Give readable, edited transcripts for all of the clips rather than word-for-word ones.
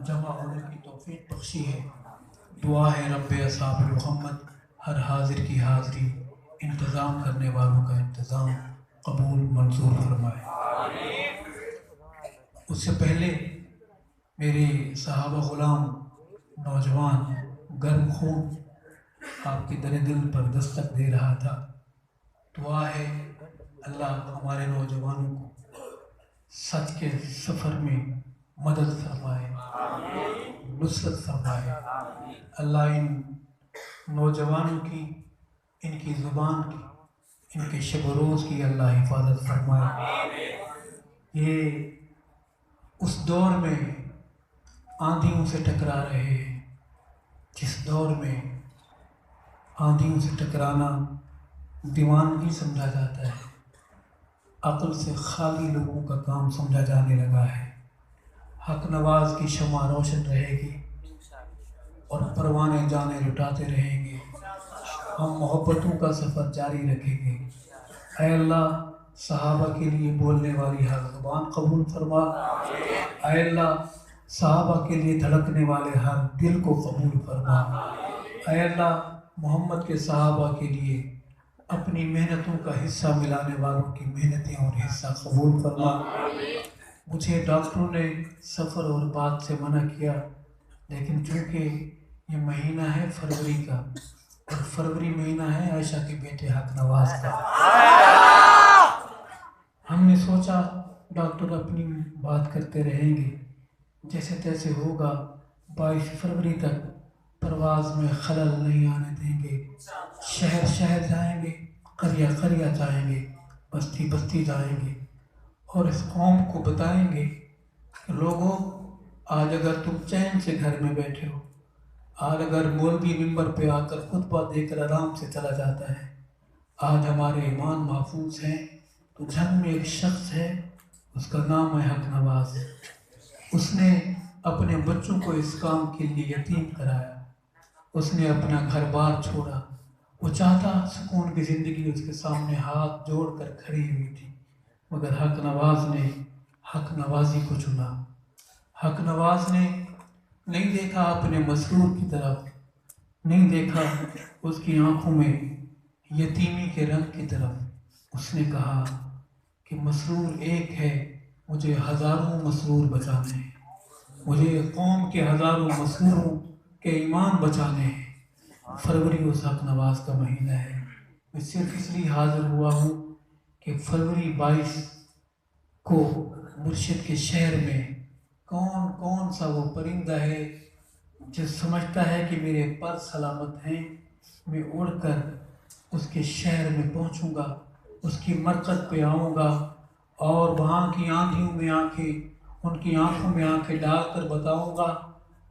جمع ہونے کی توفیق بخشی ہے۔ دعا ہے رب اصحاب محمد ہر حاضر کی حاضری، انتظام کرنے والوں کا انتظام قبول منظور فرمائے۔ اس سے پہلے میرے صحابہ غلام نوجوان گرم خون آپ کے در دل پر دستک دے رہا تھا۔ دعا ہے اللہ ہمارے نوجوانوں کو سچ کے سفر میں مدد فرمائے، نصرت فرمائے۔ اللہ ان نوجوانوں کی، ان کی زبان کی، ان کے شب و روز کی اللہ حفاظت فرمائے۔ یہ اس دور میں آندھیوں سے ٹکرا رہے ہیں جس دور میں آندھیوں سے ٹکرانا دیوانگی سمجھا جاتا ہے، عقل سے خالی لوگوں کا کام سمجھا جانے لگا ہے۔ حق نواز کی شمع روشن رہے گی اور پروانے جانے لٹاتے رہیں گے۔ ہم محبتوں کا سفر جاری رکھیں گے۔ اے اللہ صحابہ کے لیے بولنے والی ہر زبان قبول فرما۔ اے اللہ صحابہ کے لیے دھڑکنے والے ہر دل کو قبول فرما۔ اے اللہ محمد کے صحابہ کے لیے اپنی محنتوں کا حصہ ملانے والوں کی محنتیں اور حصہ قبول فرما۔ مجھے ڈاکٹروں نے سفر اور بات سے منع کیا، لیکن چونکہ یہ مہینہ ہے فروری کا اور فروری مہینہ ہے عائشہ کے بیٹے حق نواز کا، ہم نے سوچا ڈاکٹر اپنی بات کرتے رہیں گے، جیسے تیسے ہوگا، 22 فروری تک پرواز میں خلل نہیں آنے دیں گے۔ شہر شہر جائیں گے، قریہ قریہ جائیں گے، بستی بستی جائیں گے اور اس قوم کو بتائیں گے کہ لوگوں آج اگر تم چین سے گھر میں بیٹھے ہو، آج اگر مولوی ممبر پہ آ کر خطبہ دے کر آرام سے چلا جاتا ہے، آج ہمارے ایمان محفوظ ہیں، تو جھنگ میں ایک شخص ہے، اس کا نام ہے حق نواز۔ اس نے اپنے بچوں کو اس کام کے لیے یتیم کرایا، اس نے اپنا گھر بار چھوڑا، وہ چاہتا سکون کی زندگی اس کے سامنے ہاتھ جوڑ کر کھڑی ہوئی تھی، مگر حق نواز نے حق نوازی کو چنا۔ حق نواز نے نہیں دیکھا اپنے مسرور کی طرف، نہیں دیکھا اس کی آنکھوں میں یتیمی کے رنگ کی طرف، اس نے کہا کہ مسرور ایک ہے، مجھے ہزاروں مسرور بچانے ہیں، مجھے قوم کے ہزاروں مسروروں کے ایمان بچانے ہیں۔ فروری اس حق نواز کا مہینہ ہے۔ میں صرف اس لیے حاضر ہوا ہوں کہ فروری 22 کو مرشد کے شہر میں کون سا وہ پرندہ ہے جو سمجھتا ہے کہ میرے پر سلامت ہیں، میں اڑ کر اس کے شہر میں پہنچوں گا، اس کی مرکز پہ آؤں گا اور وہاں کی آندھیوں میں آنکھیں، ان کی آنکھوں میں آنکھیں ڈال کر بتاؤں گا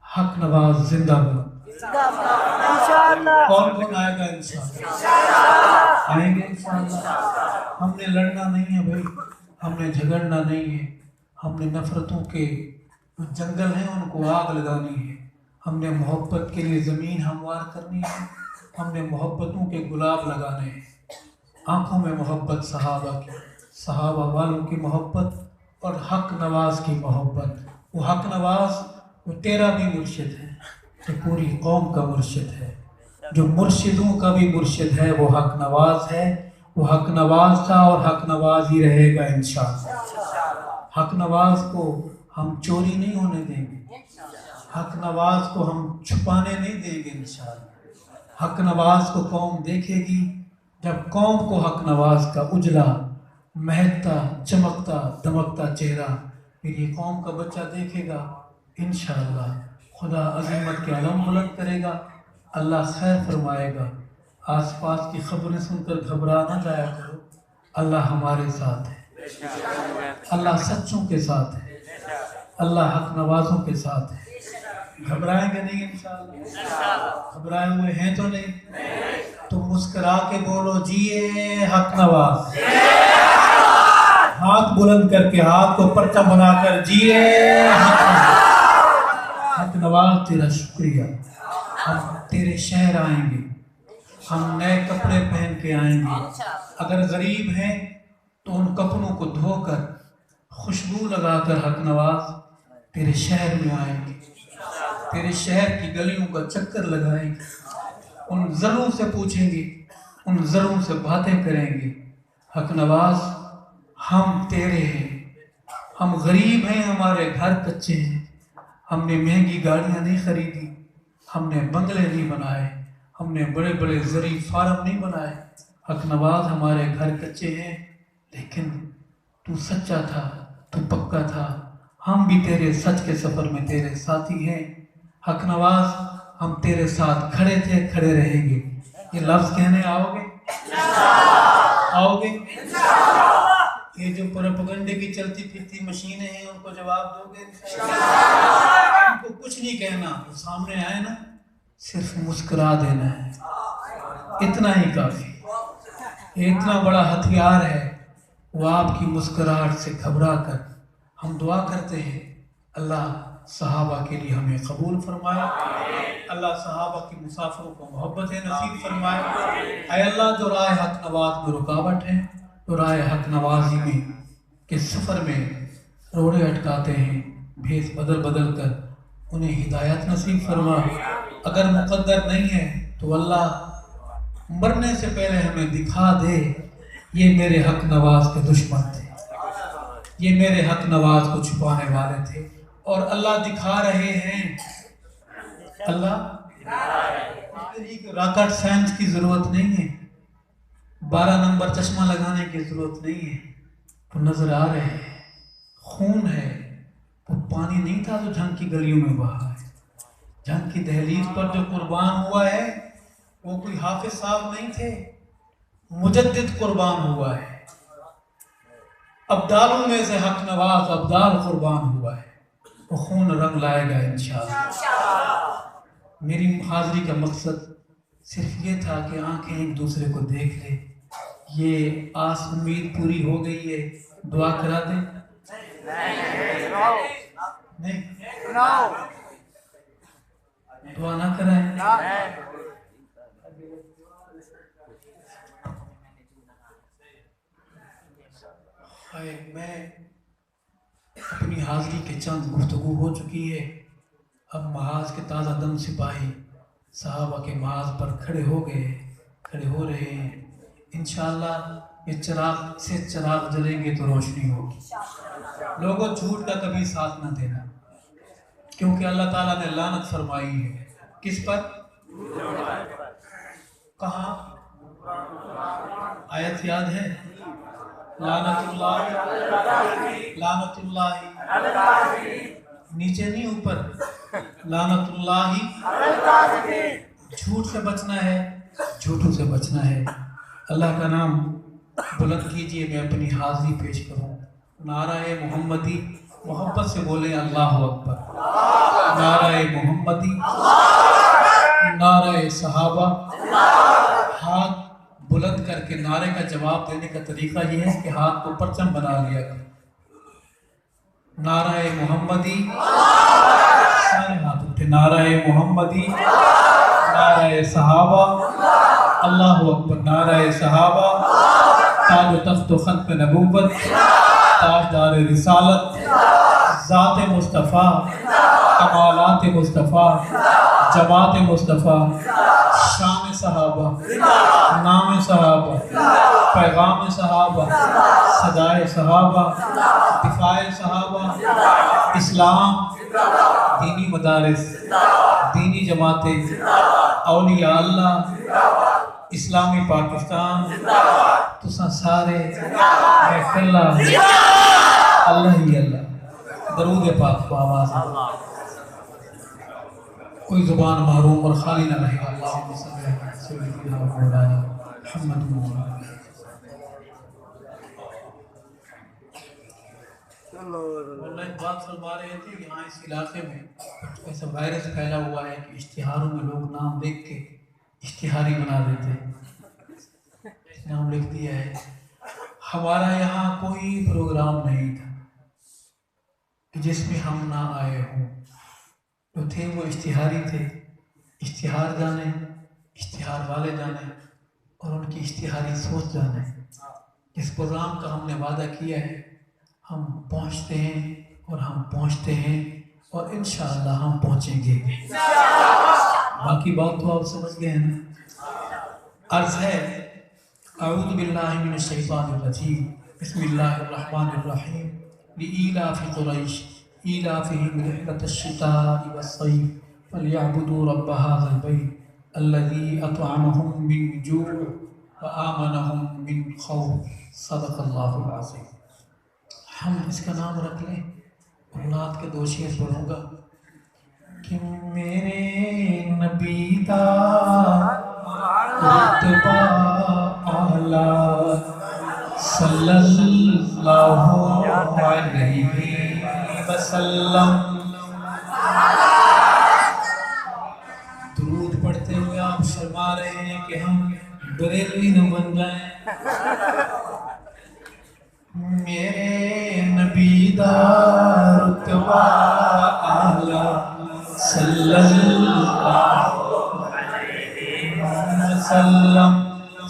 حق نواز زندہ باد۔ کون کون آئے گا انشاءاللہ؟ آئیں گے انشاءاللہ۔ ہم نے لڑنا نہیں ہے بھائی، ہم نے جھگڑنا نہیں ہے، ہم نے نفرتوں کے جو جنگل ہیں ان کو آگ لگانی ہے، ہم نے محبت کے لیے زمین ہموار کرنی ہے، ہم نے محبتوں کے گلاب لگانے ہیں، آنکھوں میں محبت صحابہ کی، صحابہ والوں کی محبت اور حق نواز کی محبت۔ وہ حق نواز وہ تیرا بھی مرشد ہے، جو پوری قوم کا مرشد ہے، جو مرشدوں کا بھی مرشد ہے، وہ حق نواز ہے، وہ حق نواز تھا اور حق نواز ہی رہے گا انشاءاللہ۔ حق نواز کو ہم چوری نہیں ہونے دیں گے، حق نواز کو ہم چھپانے نہیں دیں گے انشاءاللہ۔ حق نواز کو قوم دیکھے گی، جب قوم کو حق نواز کا اجلا مہکتا چمکتا دمکتا چہرہ میری قوم کا بچہ دیکھے گا، انشاءاللہ خدا عظمت کے علم بلند کرے گا، اللہ خیر فرمائے گا۔ آس پاس کی خبریں سن کر گھبرا نہ جایا کرو، اللہ ہمارے ساتھ ہے، اللہ سچوں کے ساتھ ہے، اللہ حق نوازوں کے ساتھ ہے۔ گھبرائیں گے نہیں انشاءاللہ؟ گھبرائے ہوئے ہیں تو نہیں؟ تو مسکرا کے بولو جیے حق نواز، ہاتھ بلند کر کے ہاتھ کو پرچم بنا کر جیے حق نواز۔ حق نواز تیرا شکریہ، ہم تیرے شہر آئیں گے، ہم نئے کپڑے پہن کے آئیں گے، اگر غریب ہیں تو ان کپڑوں کو دھو کر خوشبو لگا کر حق نواز تیرے شہر میں آئیں گے، تیرے شہر کی گلیوں کا چکر لگائیں گے، ان زروں سے پوچھیں گے، ان زروں سے باتیں کریں گے۔ حق نواز ہم تیرے ہیں، ہم غریب ہیں، ہمارے گھر کچے ہیں، ہم نے مہنگی گاڑیاں نہیں خریدی، ہم نے بنگلے نہیں بنائے، ہم نے بڑے بڑے زرعی فارم نہیں بنائے۔ حق نواز ہمارے گھر کچے ہیں، لیکن تو سچا تھا، تو پکا تھا، ہم بھی تیرے سچ کے سفر میں تیرے ساتھی ہیں۔ حق نواز ہم تیرے ساتھ کھڑے تھے، کھڑے رہیں گے۔ یہ لفظ کہنے آؤ گے؟ آؤ گے؟ یہ جو پروپیگنڈے کی چلتی پھرتی مشینیں ہیں ان کو جواب دو گے؟ ان کو کچھ نہیں کہنا، وہ سامنے آئے نا صرف مسکرا دینا ہے، اتنا ہی کافی۔ یہ اتنا بڑا ہتھیار ہے، وہ آپ کی مسکراہٹ سے گھبرا کر۔ ہم دعا کرتے ہیں اللہ صحابہ کے لیے ہمیں قبول فرمائے، اللہ صحابہ کی مسافروں کو محبت نصیب فرمائے۔ اے اللہ جو راہ حق نواز میں رکاوٹ ہے، تو راہ حق نوازی میں کے سفر میں روڑے اٹکاتے ہیں، بھیس بدل بدل کر انہیں ہدایت نصیب فرما۔ اگر مقدر نہیں ہے تو اللہ مرنے سے پہلے ہمیں دکھا دے یہ میرے حق نواز کے دشمن تھے، یہ میرے حق نواز کو چھپانے والے تھے، اور اللہ دکھا رہے ہیں۔ اللہ راکٹ سائنس کی ضرورت نہیں ہے، 12 نمبر چشمہ لگانے کی ضرورت نہیں ہے، تو نظر آ رہے ہیں خون ہے، وہ پانی نہیں تھا جو جنگ کی گلیوں میں بہا ہے۔ جنگ کی دہلیز پر جو قربان ہوا ہے وہ کوئی حافظ صاحب نہیں تھے، مجدد قربان ہوا ہے۔ ابدالوں میں سے حق نواز ابدال قربان ہوا ہے، وہ خون رنگ لائے گا انشاءاللہ۔ میری حاضری کا مقصد صرف یہ تھا کہ آنکھیں ایک دوسرے کو دیکھ لیں۔ یہ آس امید پوری ہو گئی ہے، دعا کرا دیں؟ نہیں، دعا نہ کرائیں؟ میں اپنی حاضری کے چند گفتگو ہو چکی ہے، اب محاذ کے تازہ دم سپاہی صحابہ کے محاذ پر کھڑے ہو گئے، کھڑے ہو رہے ہیں۔ انشاءاللہ یہ چراغ سے چراغ جلیں گے تو روشنی ہوگی۔ لوگوں جھوٹ کا کبھی ساتھ نہ دینا، کیونکہ اللہ تعالیٰ نے لعنت فرمائی ہے کس پر؟ کہاں؟ آیت یاد ہے؟ لعنت اللہ نیچے نہیں اوپر، لعنت اللہ۔ جھوٹ سے بچنا ہے، جھوٹوں سے بچنا ہے۔ اللہ کا نام بلند کیجئے، میں اپنی حاضری پیش کروں۔ نعرہ محمدی، محبت سے بولیں اللہ اکبر۔ نعرہ محمدی، نعرہ صحابہ۔ ہاتھ بلند کر کے نعرے کا جواب دینے کا طریقہ یہ ہے کہ ہاتھ کو پرچم بنا لیا کریں۔ نعرہ محمدی، سارے ہاتھ اٹھے، نعرہ محمدی، نعرہ صحابہ، اللہ اکبر، نعرہ صحابہ، تاج و تخت و ختم نبوت، تاجدار رسالت، ذات مصطفیٰ، کمالات مصطفیٰ، جماعت مصطفیٰ، شان صحابہ، نام صحابہ، پیغام صحابہ، صدائے صحابہ، دفاع صحابہ، اسلام، دینی مدارس، دینی جماعتیں، اولیاء اللہ، اسلامی پاکستان، تساں سارے محفل اللہ ہی اللہ۔ درود پاک کو آواز ہے، کوئی زبان محروم اور خالی نہ رہے گا۔ اللہم صلی علی سیدنا و مولانا محمد و اللہ۔ ایک بات فرما رہے تھے کہ یہاں اس علاقے میں ایسا وائرس پھیلا ہوا ہے کہ اشتہاروں میں لوگ نام دیکھ کے اشتہاری بنا دیتے ہیں، نام لکھ دیا ہے۔ ہمارا یہاں کوئی پروگرام نہیں تھا کہ جس میں ہم نہ آئے ہوں، جو تھے وہ اشتہاری تھے۔ اشتہار جانے، اشتہار والے جانے، اور ان کی اشتہاری سوچ جانے۔ اس پروگرام کا ہم نے وعدہ کیا ہے، ہم پہنچتے ہیں اور ہم پہنچتے ہیں، اور انشاءاللہ ہم پہنچیں گے. باقی بات تو آپ سمجھ گئے ہیں نا. عرض ہے اعوذ باللہ من الشیطان الرجیم بسم اللہ الرحمن الرحیم لإیلاف قریش ایلافہم رحلۃ الشتاء والصیف فلیعبدوا رب ھذا البیت الذی اطعمہم من جوع وآمنہم من خوف. صدق اللہ العظیم. ہم اس کا نام رکھ لیں اور رات کے 2 شعر پڑھوں گا کہ میرے نبی دا رتبہ اعلیٰ صلی اللہ علیہ وسلم. درود پڑھتے ہوئے آپ شرما رہے ہیں کہ ہم بریلوی نہ بن جائیں. میرے نبی دا رتبہ اعلیٰ صلی اللہ وسلم.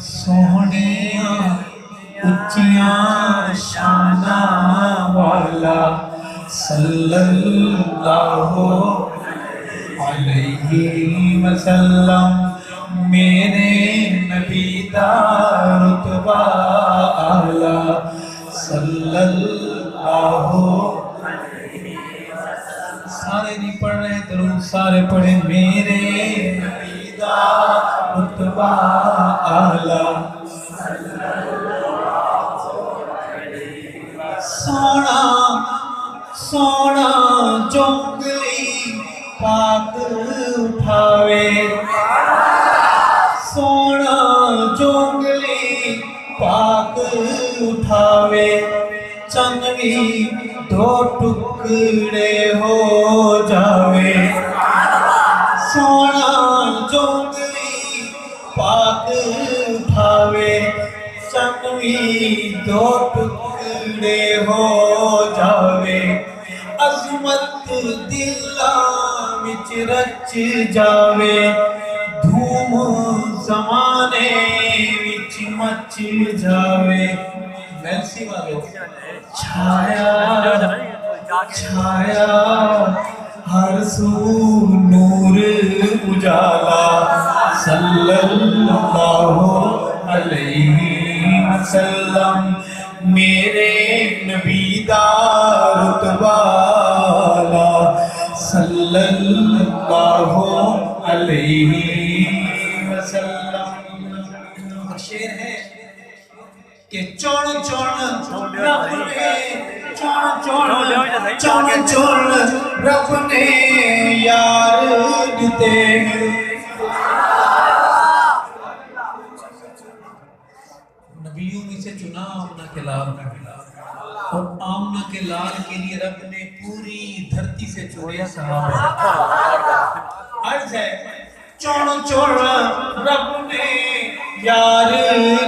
سونے اچیاں شاناں والا صلی اللہ علیہ وسلم. میرے نبی دا رتبہ اعلیٰ صلی اللہ. سارے نہیں پڑھ رہے درود سارے پڑھیں. میرے نبی دا رتبہ اعلیٰ سونا سونا جونگلی پاک اٹھاوے. سونا جونگلی پاک اٹھاوے. چنوی 2 ٹکڑے ہو جاوے. سونا جونگلی پاک اٹھاوے. چنوی 2 ٹکڑے ہو جاوے. عظمت دلاں وچ رچ جاوے. دھوم زمانے وچ مچ جاوے. ویسی والے چھایا چھایا ہر سو نور اجالا صلی اللہ علیہ وسلم. میرے نبی دا رتبہ اعلیٰ صلی اللہ علیہ وسلم. شعر ہے کہ چون چون رب نے چون چون رب نے یار دیتے. نبیوں میں سے چنا آمنہ کے لال اور آمنہ کے لال کے لیے رب نے پوری دھرتی سے چنے صحابہ. عرض ہے چون چون رب نے یار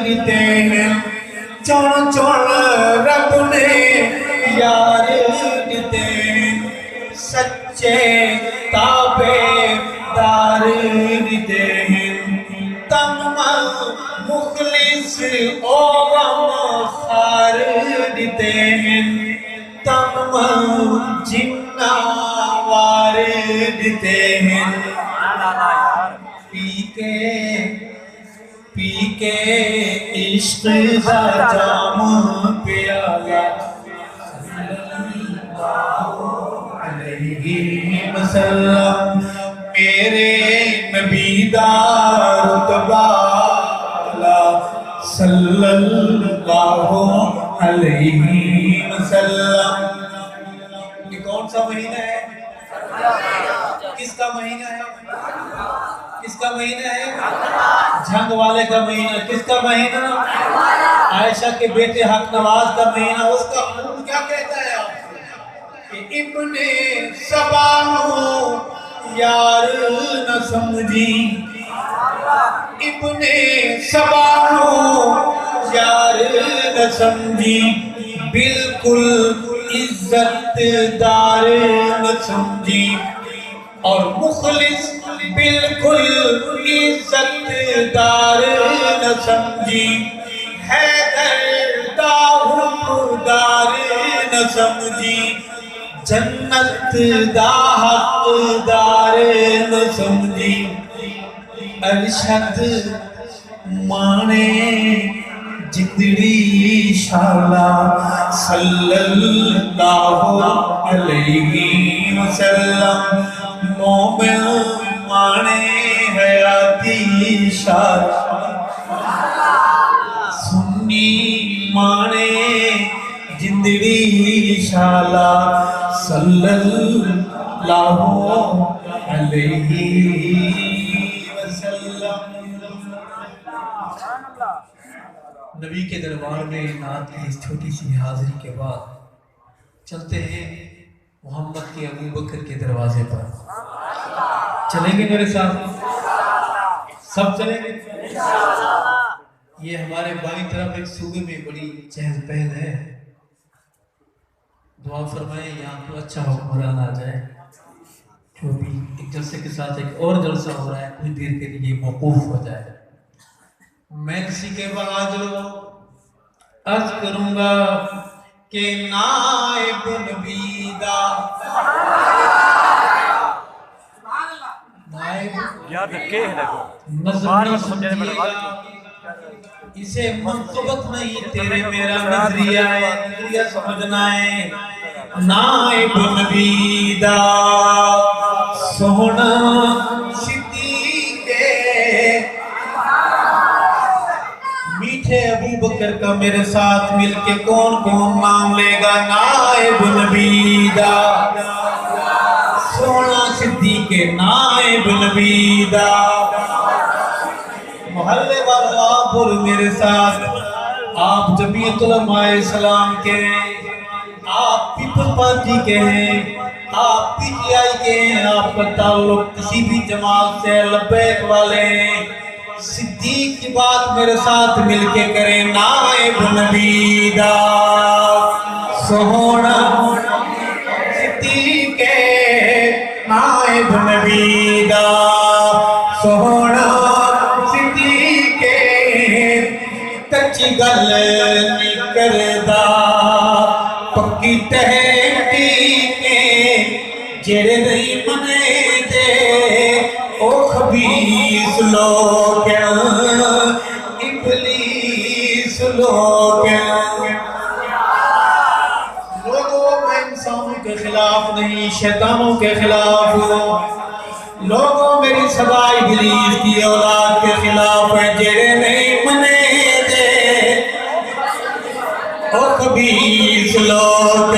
دیتے ہیں. چون چون رب نے یار دیتے ہیں. سچے تابع دار دیتے ہیں. تمام مخلص اور خار دیتے ہیں. تمام جنہ وار دیتے ہیں. پی کے عشق دا جام پیالا صلی اللہ علیہ وسلم. میرے نبی دا رتبہ اعلیٰ صلی اللہ علیہ وسلم. یہ کون سا مہینہ ہے؟ کس کا مہینہ ہے؟ کس کا مہینہ ہے؟ جھنگ والے کا مہینہ. کس کا مہینہ؟ عائشہ کے بیٹے حق نواز کا مہینہ. اس کا خون کیا کہتا ہے آپ کہ ابن سبانو یار نہ سمجھی. ابن سبانو یار نہ سمجھی. بالکل عزت دار نہ سمجھی. اور مخلص بالکل عزت دار نہ سمجھی. حیدر دار نہ سمجھی. جنت دا حقدار نہ سمجھی ارشد مانے جندڑی شالا صلی اللہ علیہ وسلم مومن مانے حیاتی شالا سنی مانے جندڑی شالا صلی اللہ علیہ وسلم۔ نبی کے دربار میں نعت کی اس چھوٹی سی حاضری کے بعد چلتے ہیں محمد کے ابو بکر کے دروازے پر۔ چلیں گے میرے ساتھ؟ سب چلیں گے؟ یہ ہمارے بائیں طرف ایک صوبے میں بڑی چہل پہل ہے، دعا فرمائیں یہاں پر اچھا حکمران آ جائے، جو بھی ایک جلسے کے ساتھ ایک اور جلسہ ہو رہا ہے کچھ دیر کے لیے موقوف ہو جائے۔ میں کسی کے بعد عرض کروں گا کہ نائب نبی دا نائب یاد رکھے نظر نہیں سمجھیے گا، اسے منقبت نہیں تیرے میرا نظریہ ہے، نظریہ سمجھنا ہے۔ نائب نبی دا سونا صدیق میٹھے ابو بکر کا میرے ساتھ مل کے کون کون نام لے گا؟ نائب نبی دا سونا صدیق نائب نبی دا محلے والا پر میرے ساتھ آپ جمعیت علماء اسلام کے ہیں، آپ پیپل پارٹی کے ہیں، آپ پی ٹی آئی کے ہیں، آپ کا تعلق کسی بھی جماعت سے لبیک والے ہیں، صدیق کی بات میرے ساتھ مل کے کریں۔ نائب نبی دا سونا صدیق نائب نبی دا سونا صدیق کچی گل نہیں کردا پکی تحقیق جڑے نہیں منے دے او خبیث لوگ ابلیس لوگ۔ لوگوں میں انسانوں کے خلاف نہیں شیطانوں کے خلاف ہوں، لوگوں میری صدا ابلیس کی اولاد کے خلاف ہے، جڑے نہیں منے دے او خبیث لوگ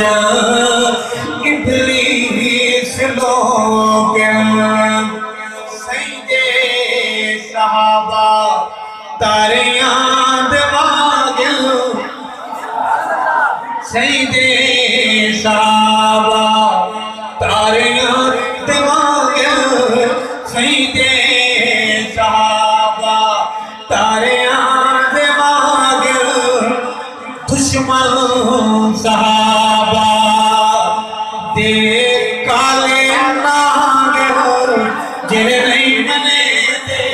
ابلیس لوگ۔ سید صحابہ تاریاں دماغ سید صحابہ تاریاں دماغ سید صحابہ تاریاں دماغ دشمن صحابہ دے کالے ناگ جنہیں نہیں منے دے،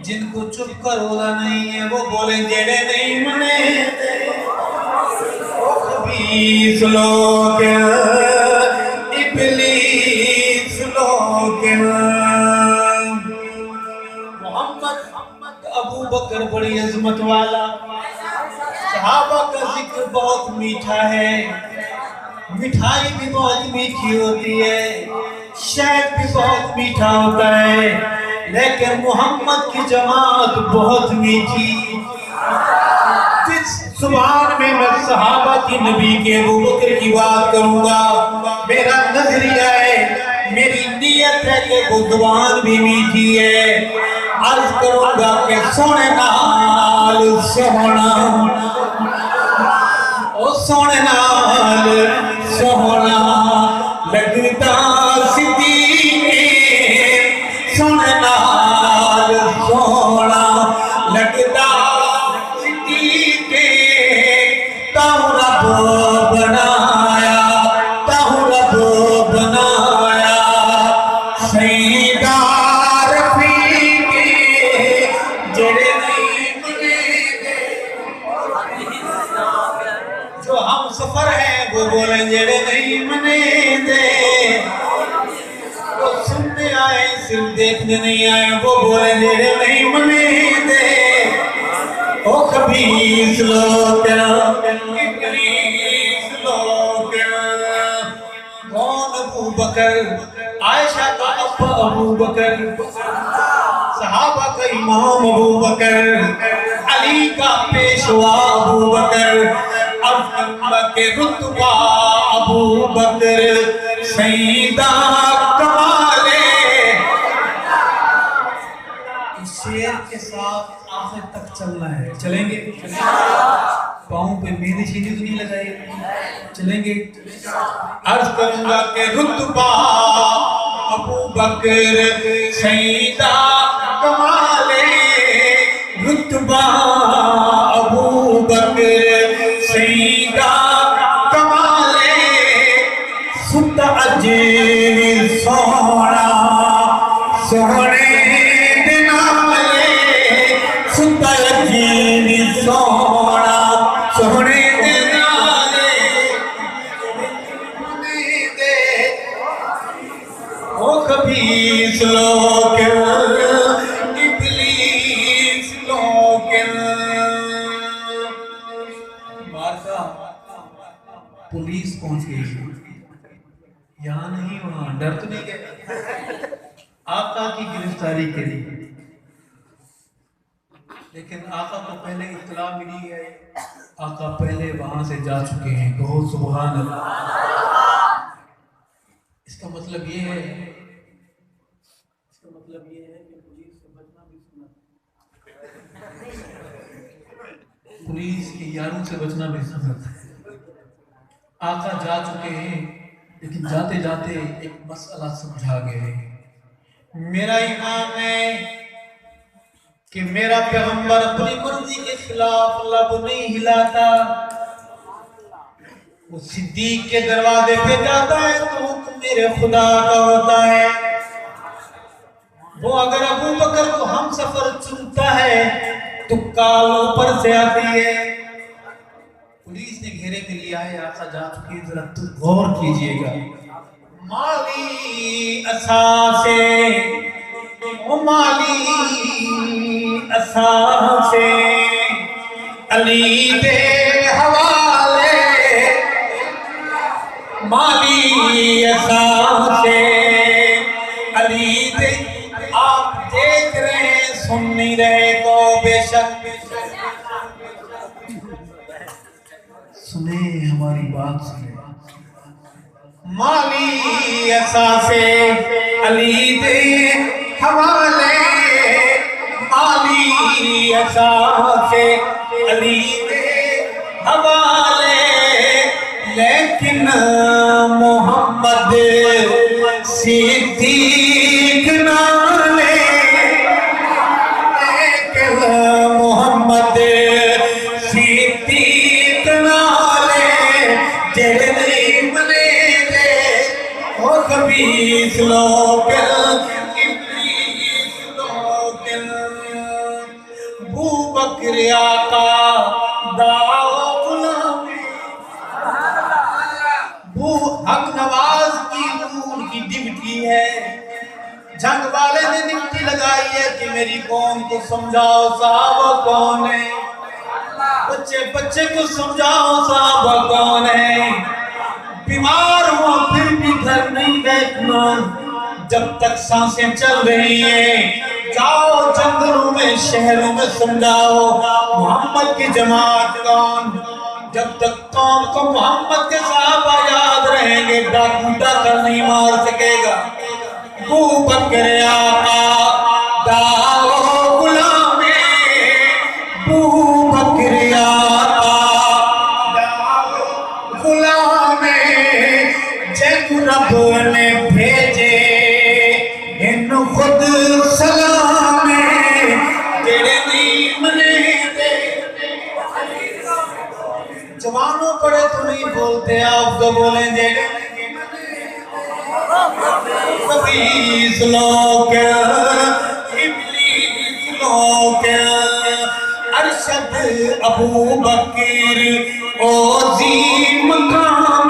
جن کو چپ کر ہونا نہیں ہے وہ بولیں جڑے نہیں منے دے او خبیث لوگ ابلیس لوگ۔ محمد ابو بکر بڑی عظمت والا، صحابہ کا ذکر بہت میٹھا ہے، مٹھائی بھی بہت میٹھی ہوتی ہے، شہد بھی بہت میٹھا ہوتا ہے، لیکن محمد کی جماعت بہت میٹھی۔ جس زبان میں میں صحابہ کی نبی کے ابو بکر کی بات کروں گا، میرا نظریہ ہے، میری نیت ہے کہ وہ زبان بھی میٹھی ہے۔ عرض کروں گا کہ سونے نال سونا او سونے نال سونا لگتا صدیق سونے نال سونا لگتا صدیق تاں رب بنایا تاں رب بنایا سیدہ رفیق جڑے نہیں منے دے، جو ہم سفر ہے نہیں منے دے وہ سننے آئے صرف دیکھنے نہیں آئے وہ بولے جڑے نہیں منے دے او خبیث لوگ ابلیس لوگ کون ابو بکر عائشہ کا ابا ابو بکر صحابہ کا امام ابو بکر علی کا پیشوا ابو بکر افضل کے رتبہ ابو بکر سیدہ کمالے اس شعر کے ساتھ آخر تک چلنا ہے چلیں گے پاؤں پہ میری شیری تو نہیں لگائی چلیں گے عرض کروں گا کہ رتبہ ابو بکر سیدہ کمالے رتبہ ابو بکر سیدہ کمالے ست عجیب سونا سونے دنالے ست عجیب سونا سونے دنالے او خبیث لوگ ابلیس لوگ پولیس پہنچ گئی یہاں نہیں وہاں ڈر تو نہیں گئے آقا کی گرفتاری کے لیے لیکن آقا کو پہلے اطلاع ملی ہے آقا پہلے وہاں سے جا چکے ہیں کہو سبحان اللہ اس کا مطلب یہ ہے کہ پولیس سے بچنا بھی سنت پولیس کے یاروں سے بچنا بھی سنت آقا جا چکے ہیں لیکن جاتے جاتے ایک مسئلہ سمجھا گئے میرا ایمان ہے کہ میرا پیغمبر اپنی مرضی کے خلاف لب نہیں ہلاتا وہ صدیق کے دروازے پہ جاتا ہے تو حکم میرے خدا کا ہوتا ہے وہ اگر ابو بکر کو ہم سفر چنتا ہے تو کال اوپر سے آتی ہے پولیس نے گھیرے میں لیا ہے آقا جا چکے ذرا غور کیجئے گا مالی اساسے مالی اساسے علی دے حوالے مالی اساسے علی دے آپ دیکھ رہے ہیں سن نہیں رہے تو بے شک سنیں ہماری بات سنیں مالی اساسے علی دے حوالے مالی اساسے علی دے حوالے لیکن محمد صدیق نالے لیکن محمد صدیق نالے جڑے نہیں منے دے او خبیث لوگ ابلیس لوگ ابو بکر آقا داؤ غلامی حق نواز کی ان کی ڈیوٹی ہے جنگ والے نے ڈیوٹی لگائی ہے کہ میری قوم کو سمجھاؤ صحابہ کون ہے بچے کو سمجھاؤ صحابہ کون ہے بیمار ہو پھر بھی گھر نہیں بیٹھنا جب تک سانسیں چل رہی ہیں جاؤ جنگلوں میں شہروں میں سمجھاؤ محمد کی جماعت کون جب تک قوم کو محمد کے صحابہ یاد رہیں گے ڈاکو ڈاکر نہیں مار سکے گا ابو بکر آقا داؤ غلامی ابو بکر آقا داؤ غلامی جن رب نے بھیجے ان خود سلام جڑے نہیں منے دے جوانوں پڑے تو نہیں بولتے آپ تو بولیں جے خبیث لوگ ابلیس لوگ ارشد ابو بکر اوزی مقام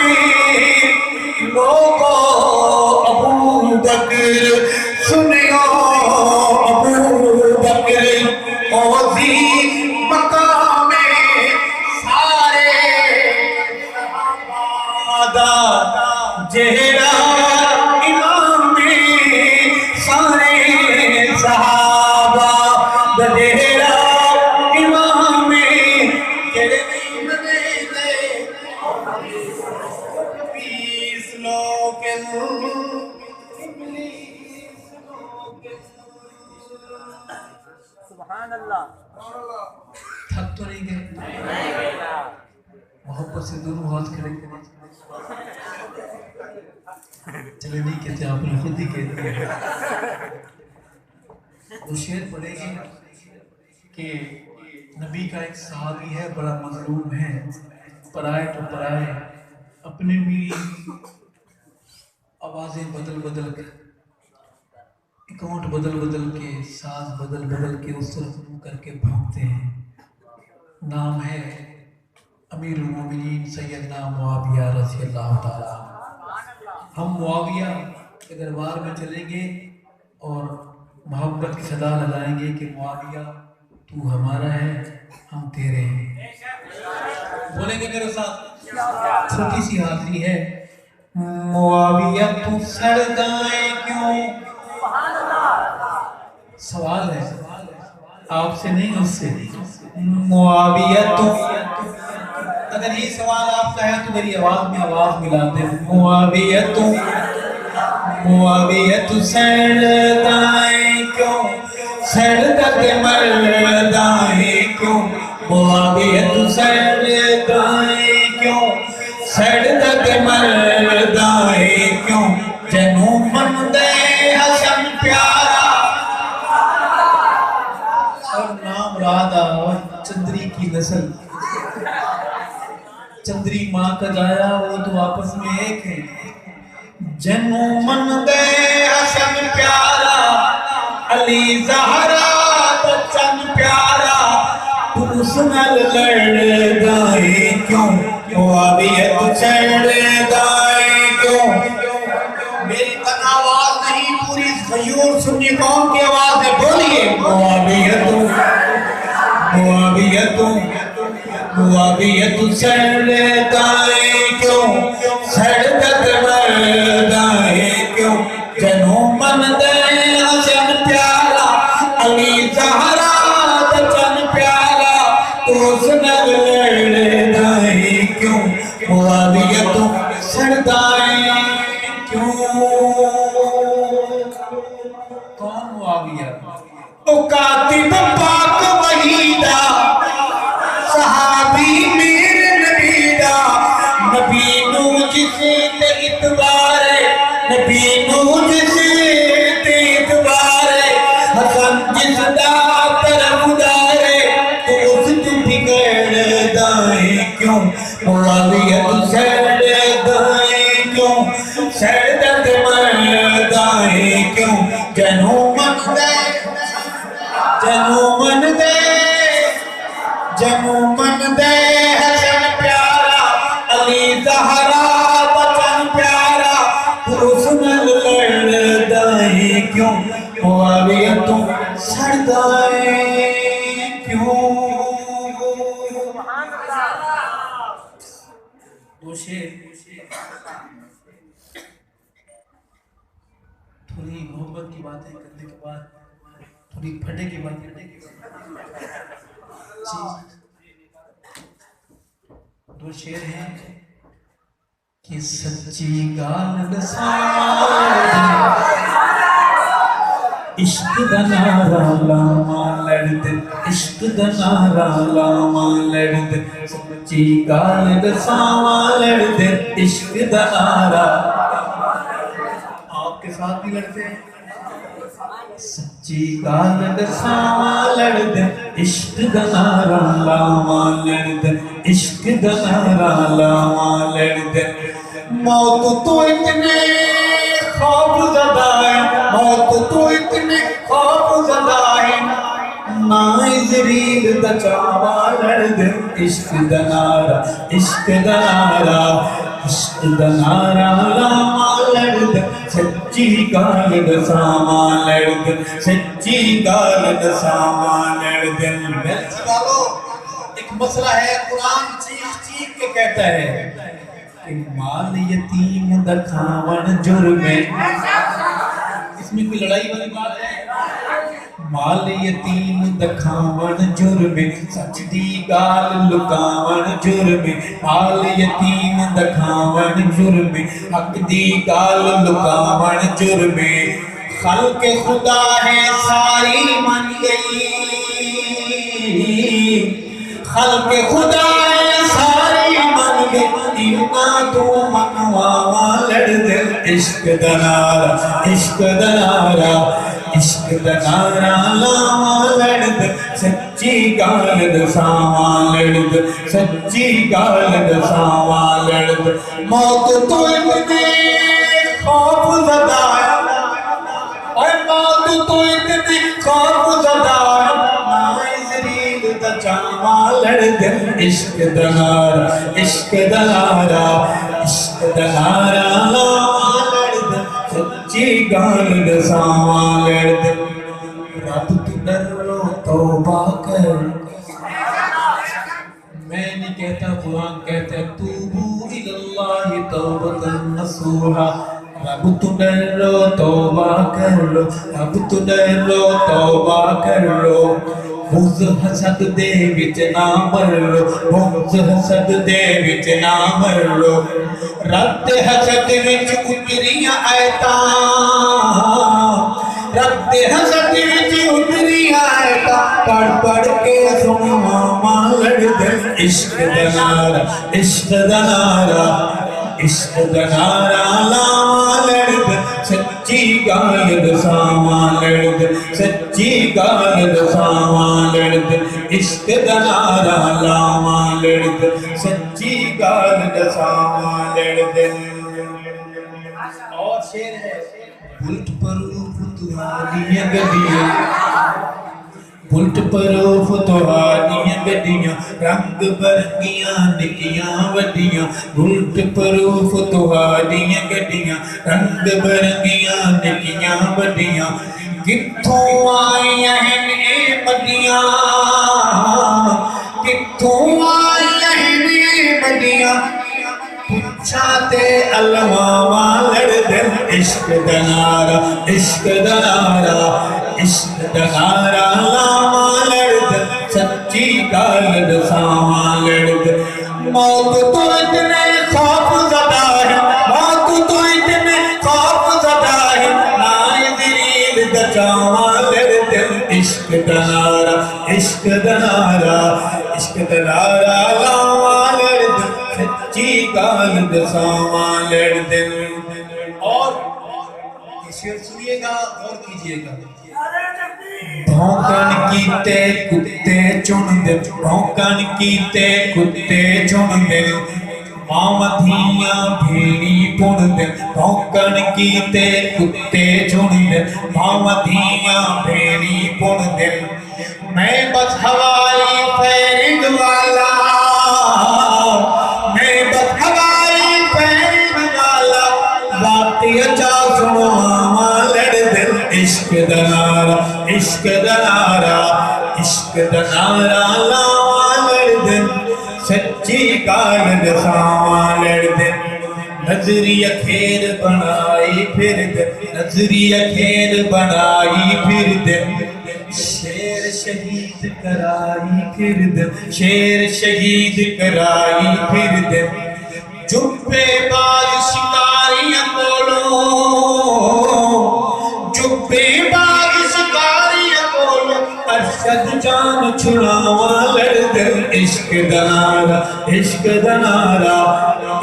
جہرا امام سارے صحابہ جہرا امام جڑے نہیں منے دے پیس لوگ سبحان اللہ تھک تو نہیں گئے محبت سے دونوں ہاتھ کھڑے کریں چلے نہیں کہتے آپ نے خود ہی کہہ دیا وہ شعر پڑھیں گے کہ نبی کا ایک صحابی ہے بڑا مظلوم ہے پرائے تو پرائے اپنے بھی آوازیں بدل بدل کے اکاؤنٹ بدل بدل کے ساز بدل بدل کے اس طرف منہ کر کے بھونکتے ہیں نام ہے امیر المومنین سیدنا معاویہ رضی اللہ تعالیٰ ہم معاویہ کے دربار میں چلیں گے اور محبت کی صدا لگائیں گے کہ معاویہ تو ہمارا ہے ہم تیرے ہیں بولیں گے میرے ساتھ چھوٹی سی حاضری ہے معاویہ تو سردائیں کیوں سوال ہے آپ سے نہیں اس سے معاویہ تو اگر یہ سوال آپ کا ہے تو میری آواز میں آواز ملا دیں معاویہ تو سردائیں کیوں سردت مردائیں کیوں معاویہ تو سردائیں کیوں سردت مردائیں کیوں جنوں مند حسن پیارا اور نام رادا چندری کی نسل چندری ماں کا جایا وہ تو آپس میں ایک ہے جنوں مند حسن پیارا علی زہرا بچن پیارا تو سنل لڑدائیں کیوں معاویہ تو چڑھدائیں کیوں میری تک آواز نہیں پوری غیور سنی قوم کی آواز ہے بولیے معاویہ تو سردائیں کیوں سردت مردائیں کیوں جنوں مند حسن پیارا علی زہرا بچن پیارا تو سنل لڑدائیں کیوں معاویہ تو سردائیں کیوں کون معاویہ او کاتب پاک وحیدہ صحابی میرے نبی دا نبی نو جسے تے اتبار نبی نو جسے تے اتبار حسن جس دا طرفدار تو اس تو بگڑ دائیں کیوں معاویہ تو سردائیں کیوں سردت مردائیں کیوں جنوں مند حسن پیارا علی زہرا بچن پیارا حسن لڑدائیں کیوں معاویہ تو سردائیں کیوں دو شعر تھوڑی محبت کی باتیں کرنے کے بعد تھوڑی پھٹے کی بات کرنے کے بعد دو شعر ہیں کہ سچی گال عشق دا نعرہ لاواں لڑد عشق دا نعرہ لاواں لڑد سچی گال دساواں لڑد عشق دا نعرہ آپ کے ساتھ بھی لڑتے ہیں سچی گال دساواں لڑد عشق دا نعرہ لاواں لڑد عشق دا نعرہ لاواں لڑد موت تو اتنے خوف زدہ ہے موت تو اتنے خوف زدہ ہے نائے زریل دا چاواں لڑد عشق دا نعرہ عشق دا نعرہ عشق دا نعرہ لاواں لڑد سچی گال دساواں لڑد سچی گال دساواں لڑد ایک مسئلہ ہے قرآن چیخ چیخ کے کہتا ہے کہ مال یتیم دا کھاون جرم ہے. اس میں کوئی لڑائی والی بات ہے؟ مال یتیم دا کھاون جرم ہے، سچ دی گال لکاون جرم ہے. مال یتیم دا کھاون جرم ہے، حق دی گال لکاون جرم ہے. خلق خدا ہے ساری من گئی، خلق خدا ہے ساری من گئی. تو منواوا لڑ دل عشق دنارا، عشق دنارا، عشق دنارا لاوا لڑ دل. سچی گال دساوا لڑ دل، سچی گال دساوا لڑ دل. موت تو اتنے خوف زدہ ہے، اور موت تو اتنے خوف زدہ ہے، نائزریل دا چاوا لڑ دل. عشق دنارا، عشق دنارا، عشق دنارا لاوا لڑ دل. سچی گال دساوا لڑ دل. رب تو ڈرو توبہ کر. میں نہیں کہتا، قرآن کہتا ہے توبو الاللہ توبۃ نصوحا. رب تو ڈرو توبہ کر لو، رب تو ڈرو توبہ کر لو. بغض حسد دے وچ نہ مر لو، بغض حسد دے وچ نہ مر لو. رد حسد وچ اتریاں آیتاں، رد حسد وچ اتریاں آیتاں، پڑھ پڑھ کے سنواواں لڑ دل. عشق دنارا، عشق دنارا، عشق دنارا لاوا لڑ دل. سچی گال دساواں لڑ دل، سچی گال دساواں لڑ دل. عشق دنارا لاوا لڑ دل، سچی گال دساواں لڑ دل. اور شعر ہے بلٹ پروف تہاڈیاں گڈیاں، بلٹ پروف تہاڈیاں گڈیاں، رنگ برنگیاں نکیاں وڈیاں. بلٹ پروف تہاڈیاں گڈیاں، رنگ برنگیاں نکیاں وڈیاں. کتھوں آئیاں ہن اے مڈیاں، کتھوں آئیاں ہن اے مڈیاں. پوچھاں تے الواواں لڑ دل. عشق دنارا، عشق دنارا، عشق دنارا لاوا لڑ دل. سچی گال دساواں لڑ دل. موت تو اتنے خوف زدہ ہے، موت تو اتنے خوف زدہ ہے، نائزریل دا چاواں لڑ دل. عشق دنارا، عشق دنارا، عشق دنارا لاوا لڑ دل. سچی گال دساواں لڑ دل. اور یہ شعر سنیے گا، غور کیجئے گا. بھونکن کیتے کتے چن دل، بھونکن کیتے کتے چن دل. ماں دھیاں بھیڑی پن دل، بھونکن کیتے کتے چن دل. ماں دھیاں بھیڑی پن دل. میں بس ہوائی فیرنگ والا، میں بس ہوائی فیرنگ والا، باتی اچھا سنواواں لڑ دل. عشق دنارا، عشق دنارا، عشق دنارا لاوا لڑ دل. سچی گال دساواں لڑ دل. نظریہ کھیر بنائی پھر دل، نظریہ کھیر بنائی پھر دل. شیر شہید کرائی پھر دل، شیر شہید کرائی پھر دل. جبے باز شکاریاں کولوں، جبے باز شکاریاں کولوں، ارشد جان چھڑاواں لڑ دل. عشق دنارا، عشق دنارا،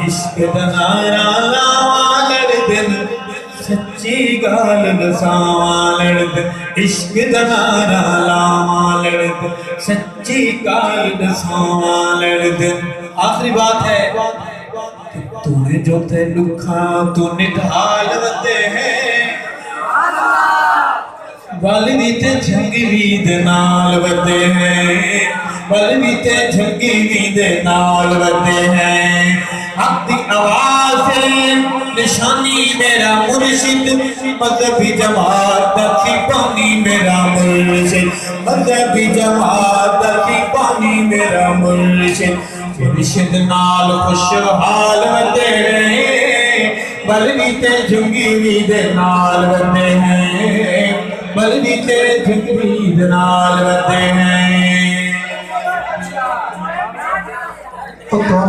عشق دنارا لاوا لڑ دل. سچی گال دساواں لڑ دل. عشق دنارا لاوا لڑ دل. سچی گال دساواں لڑ دل. آخری بات ہے تو نے جو تے لکھاں تو نڈھال ودے ہیں، والدی تے جھنگی بھی دے نال ودے ہیں، والدی تے جھنگی بھی دے نال ودے ہیں. حق دی آواز نشانی میرا مرشد، مذہبی جماعت دا سپاہی میرا مرشد، مذہبی جماعت دا سپاہی میرا مرشد. رشد نال خوشحال ودے ہیں بلوی تے جنگیری دے نال ودے ہیں بلوی تے جنگیری دے نال ودے ہیں